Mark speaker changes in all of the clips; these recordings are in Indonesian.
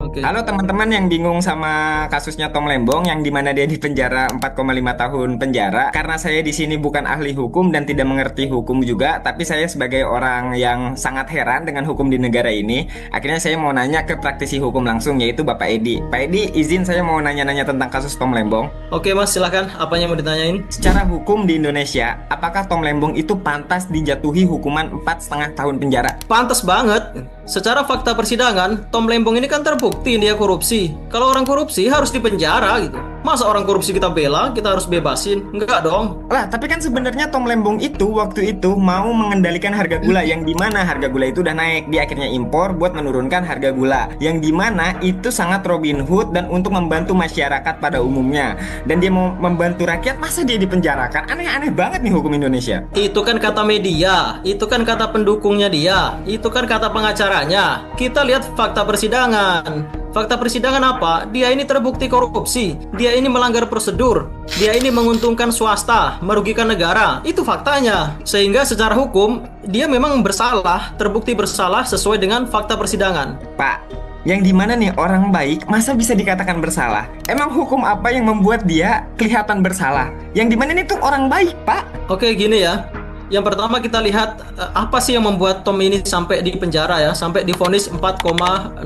Speaker 1: Oke.
Speaker 2: Halo teman-teman yang bingung sama kasusnya Tom Lembong yang dimana dia di penjara 4,5 tahun penjara. Karena saya di sini bukan ahli hukum dan tidak mengerti hukum juga, tapi saya sebagai orang yang sangat heran dengan hukum di negara ini, akhirnya saya mau nanya ke praktisi hukum langsung yaitu Bapak Edi. Pak Edi, izin saya mau nanya-nanya tentang kasus Tom Lembong.
Speaker 1: Oke Mas, silakan. Apanya mau ditanyain?
Speaker 2: Secara hukum di Indonesia, apakah Tom Lembong itu pantas dijatuhi hukuman 4,5 tahun penjara?
Speaker 1: Pantas banget. Secara fakta persidangan, Tom Lembong ini kan terbukti dia korupsi. Kalau orang korupsi harus dipenjara gitu. Masa orang korupsi kita bela, kita harus bebasin? Enggak dong.
Speaker 2: Lah, tapi kan sebenarnya Tom Lembong itu waktu itu mau mengendalikan harga gula yang dimana harga gula itu udah naik. Dia akhirnya impor buat menurunkan harga gula. Yang dimana itu sangat Robin Hood dan untuk membantu masyarakat pada umumnya. Dan dia mau membantu rakyat, masa dia dipenjarakan? Aneh-aneh banget nih hukum Indonesia.
Speaker 1: Itu kan kata media, itu kan kata pendukungnya dia, itu kan kata pengacaranya. Kita lihat fakta persidangan. Fakta persidangan apa? Dia ini terbukti korupsi. Dia ini melanggar prosedur. Dia ini menguntungkan swasta, merugikan negara. Itu faktanya. Sehingga secara hukum, dia memang bersalah, terbukti bersalah sesuai dengan fakta persidangan.
Speaker 2: Pak, yang dimana nih orang baik masa bisa dikatakan bersalah? Emang hukum apa yang membuat dia kelihatan bersalah? Yang dimana ini tuh orang baik, Pak.
Speaker 1: Oke, gini ya. Yang pertama kita lihat apa sih yang membuat Tom ini sampai di penjara ya, sampai divonis 4,6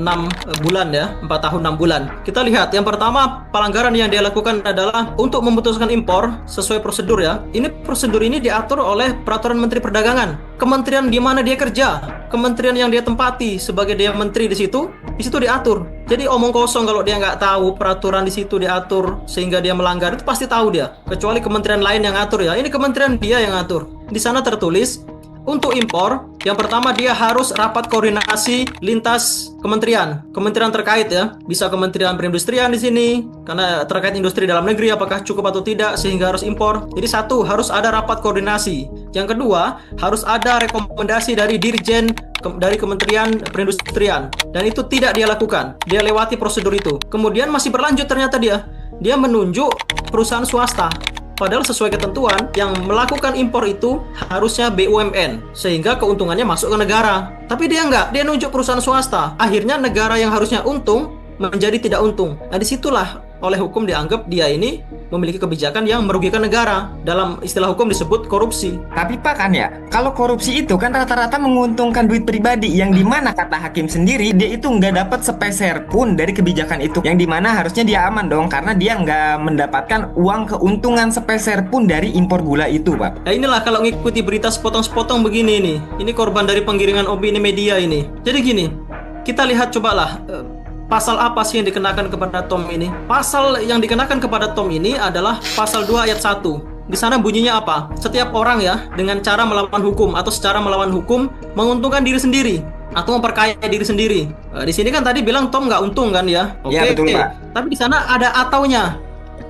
Speaker 1: bulan ya, 4 tahun 6 bulan. Kita lihat yang pertama pelanggaran yang dia lakukan adalah untuk memutuskan impor sesuai prosedur ya. Ini prosedur ini diatur oleh Peraturan Menteri Perdagangan. Kementerian di mana dia kerja, kementerian yang dia tempati sebagai dia menteri di situ diatur. Jadi omong kosong kalau dia nggak tahu peraturan di situ diatur sehingga dia melanggar itu pasti tahu dia. Kecuali kementerian lain yang ngatur ya. Ini kementerian dia yang ngatur. Di sana tertulis untuk impor, yang pertama dia harus rapat koordinasi lintas kementerian terkait ya. Bisa Kementerian Perindustrian di sini karena terkait industri dalam negeri apakah cukup atau tidak sehingga harus impor. Jadi satu, harus ada rapat koordinasi. Yang kedua, harus ada rekomendasi dari Dirjen dari Kementerian Perindustrian dan itu tidak dia lakukan. Dia lewati prosedur itu. Kemudian masih berlanjut ternyata dia menunjuk perusahaan swasta. Padahal sesuai ketentuan yang melakukan impor itu harusnya BUMN sehingga keuntungannya masuk ke negara. Tapi dia enggak, dia nunjuk perusahaan swasta. Akhirnya negara yang harusnya untung menjadi tidak untung. Nah disitulah oleh hukum dianggap dia ini memiliki kebijakan yang merugikan negara. Dalam istilah hukum disebut korupsi.
Speaker 2: Tapi Pak kan ya, kalau korupsi itu kan rata-rata menguntungkan duit pribadi. Yang dimana kata hakim sendiri, dia itu nggak dapat sepeser pun dari kebijakan itu. Yang dimana harusnya dia aman dong, karena dia nggak mendapatkan uang keuntungan sepeser pun dari impor gula itu, Pak.
Speaker 1: Nah inilah kalau ngikuti berita sepotong-sepotong begini nih. Ini korban dari penggiringan opini media ini. Jadi gini, kita lihat cobalah pasal apa sih yang dikenakan kepada Tom ini? Pasal yang dikenakan kepada Tom ini adalah pasal 2 ayat 1. Di sana bunyinya apa? Setiap orang ya dengan cara melawan hukum atau secara melawan hukum menguntungkan diri sendiri atau memperkaya diri sendiri. Di sini kan tadi bilang Tom nggak untung kan ya?
Speaker 2: Iya, betul, Pak.
Speaker 1: Tapi di sana ada ataunya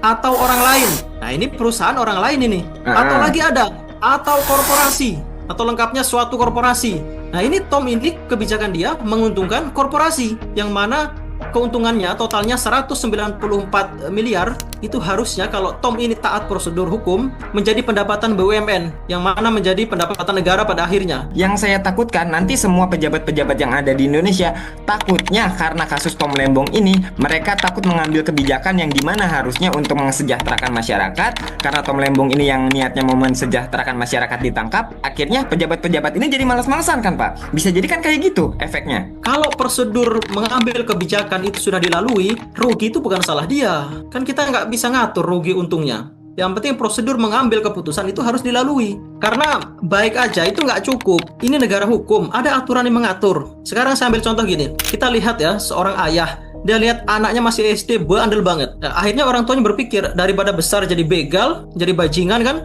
Speaker 1: atau orang lain. Nah ini perusahaan orang lain ini. Atau lagi ada atau korporasi atau lengkapnya suatu korporasi. Nah ini Tom ini kebijakan dia menguntungkan korporasi yang mana keuntungannya totalnya 194 miliar. Itu harusnya kalau Tom ini taat prosedur hukum menjadi pendapatan BUMN yang mana menjadi pendapatan negara pada akhirnya.
Speaker 2: Yang saya takutkan nanti semua pejabat-pejabat yang ada di Indonesia takutnya karena kasus Tom Lembong ini mereka takut mengambil kebijakan yang dimana harusnya untuk mensejahterakan masyarakat. Karena Tom Lembong ini yang niatnya mau mensejahterakan masyarakat ditangkap, akhirnya pejabat-pejabat ini jadi malas-malasan kan Pak? Bisa jadi kan kayak gitu efeknya.
Speaker 1: Kalau prosedur mengambil kebijakan itu sudah dilalui, rugi itu bukan salah dia. Kan kita nggak bisa ngatur rugi untungnya. Yang penting prosedur mengambil keputusan itu harus dilalui. Karena baik aja itu nggak cukup. Ini negara hukum, ada aturan yang mengatur. Sekarang saya ambil contoh gini. Kita lihat ya, seorang ayah. Dia lihat anaknya masih SD, bandel banget. Nah, akhirnya orang tuanya berpikir, daripada besar jadi begal, jadi bajingan kan,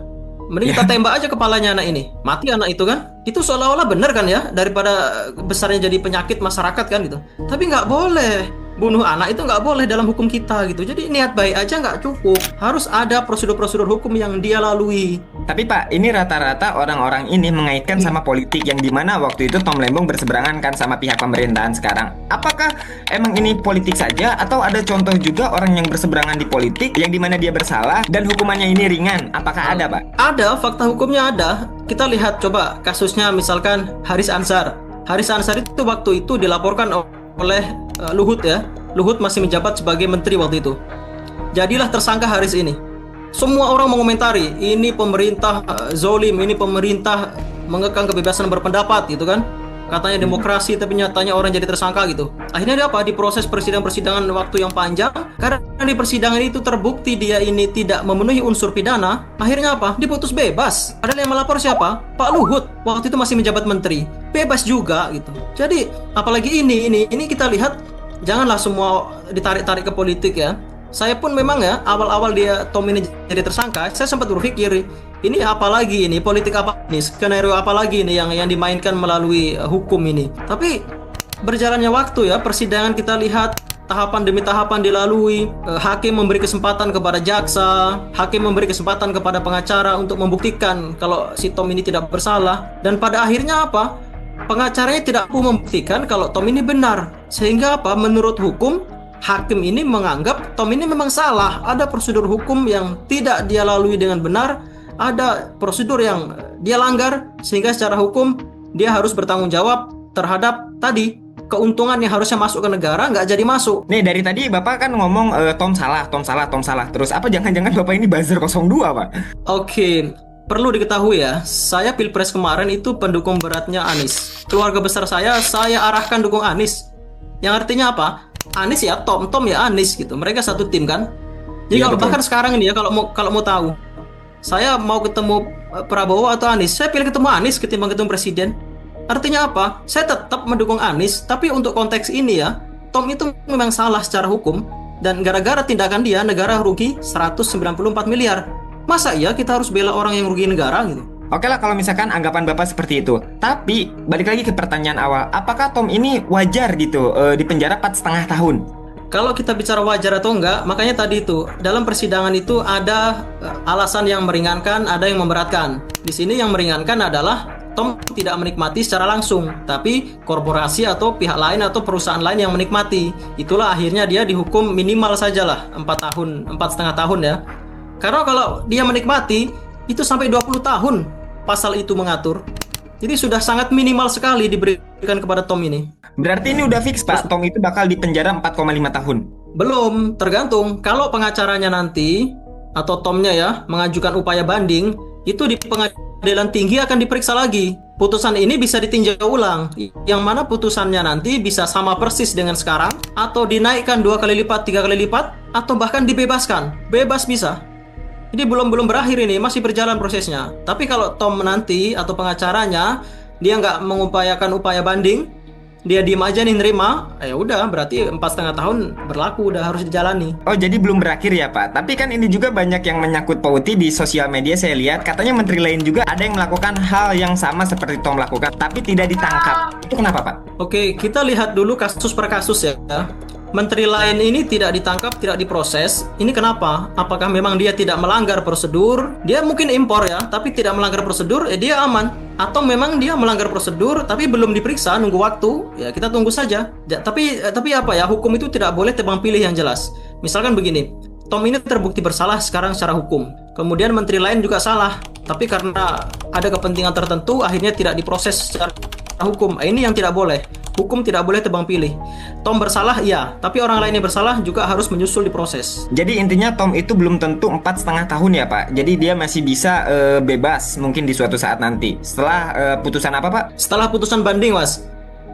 Speaker 1: mending kita tembak aja kepalanya anak ini. Mati anak itu kan. Itu seolah-olah benar kan ya, daripada besarnya jadi penyakit masyarakat kan gitu. Tapi nggak boleh. Bunuh anak itu nggak boleh dalam hukum kita gitu. Jadi niat baik aja nggak cukup. Harus ada prosedur-prosedur hukum yang dia lalui.
Speaker 2: Tapi Pak, ini rata-rata orang-orang ini mengaitkan sama politik yang dimana waktu itu Tom Lembong berseberangan kan sama pihak pemerintahan sekarang. Apakah emang ini politik saja atau ada contoh juga orang yang berseberangan di politik yang dimana dia bersalah dan hukumannya ini ringan? Apakah ada Pak?
Speaker 1: Ada, fakta hukumnya ada. Kita lihat coba kasusnya misalkan Haris Ansar. Haris Ansar itu waktu itu dilaporkan oleh Luhut ya. Luhut masih menjabat sebagai menteri waktu itu. Jadilah tersangka Haris ini. Semua orang mengomentari, ini pemerintah zolim, ini pemerintah mengekang kebebasan berpendapat gitu kan. Katanya demokrasi tapi nyatanya orang jadi tersangka gitu. Akhirnya dia apa? Diproses persidangan waktu yang panjang. Karena di persidangan itu terbukti dia ini tidak memenuhi unsur pidana. Akhirnya apa? Diputus bebas. Padahal yang melapor siapa? Pak Luhut. Waktu itu masih menjabat menteri. Bebas juga gitu. Jadi apalagi ini kita lihat, janganlah semua ditarik-tarik ke politik ya. Saya pun memang ya, awal-awal dia Tom ini jadi tersangka, saya sempat berpikir, ini apa lagi ini, politik apa ini, skenario apa lagi ini yang dimainkan melalui hukum ini. Tapi berjalannya waktu ya, persidangan kita lihat tahapan demi tahapan dilalui, hakim memberi kesempatan kepada jaksa, hakim memberi kesempatan kepada pengacara untuk membuktikan kalau si Tom ini tidak bersalah, dan pada akhirnya apa? Pengacaranya tidak mampu membuktikan kalau Tom ini benar. Sehingga apa? Menurut hukum, hakim ini menganggap Tom ini memang salah. Ada prosedur hukum yang tidak dia lalui dengan benar, ada prosedur yang dia langgar, sehingga secara hukum dia harus bertanggung jawab terhadap tadi keuntungan yang harusnya masuk ke negara nggak jadi masuk.
Speaker 2: Nih dari tadi Bapak kan ngomong Tom salah. Terus apa jangan-jangan Bapak ini buzzer 02, Pak?
Speaker 1: Oke, perlu diketahui ya, saya Pilpres kemarin itu pendukung beratnya Anies. Keluarga besar saya arahkan dukung Anies. Yang artinya apa? Anies ya Tom ya Anies gitu. Mereka satu tim kan. Jadi
Speaker 2: Iya,
Speaker 1: kalau
Speaker 2: betul.
Speaker 1: bahkan sekarang ini ya, kalau mau tahu, saya mau ketemu Prabowo atau Anies, saya pilih ketemu Anies ketimbang ketemu presiden. Artinya apa? Saya tetap mendukung Anies, tapi untuk konteks ini ya, Tom itu memang salah secara hukum, dan gara-gara tindakan dia negara rugi 194 miliar. Masa iya kita harus bela orang yang rugi negara gitu?
Speaker 2: Oke lah kalau misalkan anggapan Bapak seperti itu. Tapi balik lagi ke pertanyaan awal, apakah Tom ini wajar gitu di penjara 4,5 tahun?
Speaker 1: Kalau kita bicara wajar atau enggak, makanya tadi itu dalam persidangan itu ada alasan yang meringankan, ada yang memberatkan. Di sini yang meringankan adalah Tom tidak menikmati secara langsung, tapi korporasi atau pihak lain atau perusahaan lain yang menikmati. Itulah akhirnya dia dihukum minimal sajalah 4,5 tahun ya. Karena kalau dia menikmati itu sampai 20 tahun pasal itu mengatur. Jadi sudah sangat minimal sekali diberikan kepada Tom ini.
Speaker 2: Berarti ini udah fix Pak, Tom itu bakal dipenjara 4,5 tahun.
Speaker 1: Belum, tergantung. Kalau pengacaranya nanti atau Tomnya ya mengajukan upaya banding, itu di pengadilan tinggi akan diperiksa lagi. Putusan ini bisa ditinjau ulang, yang mana putusannya nanti bisa sama persis dengan sekarang, atau dinaikkan 2 kali lipat, 3 kali lipat, atau bahkan dibebaskan. Bebas bisa. Jadi belum berakhir ini, masih berjalan prosesnya. Tapi kalau Tom nanti atau pengacaranya dia nggak mengupayakan upaya banding, dia diem aja nih nerima, ya udah berarti 4,5 tahun berlaku, udah harus dijalani.
Speaker 2: Oh jadi belum berakhir ya Pak. Tapi kan ini juga banyak yang menyangkut pauti di sosial media. Saya lihat katanya menteri lain juga ada yang melakukan hal yang sama seperti Tom lakukan, tapi tidak ditangkap. Itu kenapa Pak?
Speaker 1: Oke, kita lihat dulu kasus per kasus ya. Menteri lain ini tidak ditangkap, tidak diproses. Ini kenapa? Apakah memang dia tidak melanggar prosedur? Dia mungkin impor ya, tapi tidak melanggar prosedur, ya dia aman. Atau memang dia melanggar prosedur, tapi belum diperiksa, nunggu waktu, ya kita tunggu saja. Tapi apa ya? Hukum itu tidak boleh tebang pilih yang jelas. Misalkan begini, Tom ini terbukti bersalah sekarang secara hukum. Kemudian menteri lain juga salah, tapi karena ada kepentingan tertentu, akhirnya tidak diproses secara hukum. Ini yang tidak boleh. Hukum tidak boleh tebang pilih. Tom bersalah, iya, tapi orang lain yang bersalah juga harus menyusul diproses.
Speaker 2: Jadi intinya Tom itu belum tentu 4,5 tahun ya Pak. Jadi dia masih bisa bebas mungkin di suatu saat nanti. Setelah putusan apa Pak?
Speaker 1: Setelah putusan banding, Mas.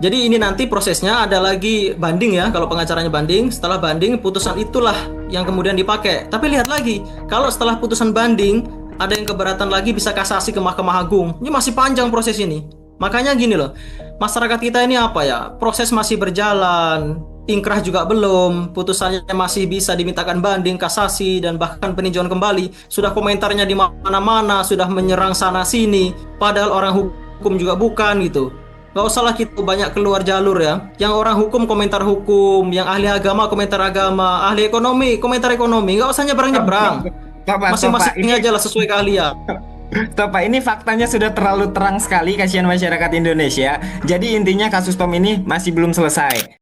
Speaker 1: Jadi ini nanti prosesnya ada lagi banding ya, kalau pengacaranya banding. Setelah banding, putusan itulah yang kemudian dipakai. Tapi lihat lagi, kalau setelah putusan banding ada yang keberatan lagi bisa kasasi ke Mahkamah Agung. Ini masih panjang proses ini. Makanya gini loh, masyarakat kita ini apa ya, proses masih berjalan, ingkrah juga belum, putusannya masih bisa dimintakan banding, kasasi, dan bahkan peninjauan kembali. Sudah komentarnya di mana-mana, sudah menyerang sana-sini, padahal orang hukum juga bukan gitu. Gak usahlah kita banyak keluar jalur ya. Yang orang hukum komentar hukum, yang ahli agama komentar agama, ahli ekonomi komentar ekonomi. Gak usah nyebrang-nyebrang. Masing-masing aja lah sesuai keahlian.
Speaker 2: Stop Pak, ini faktanya sudah terlalu terang sekali, kasihan masyarakat Indonesia. Jadi intinya kasus Tom ini masih belum selesai.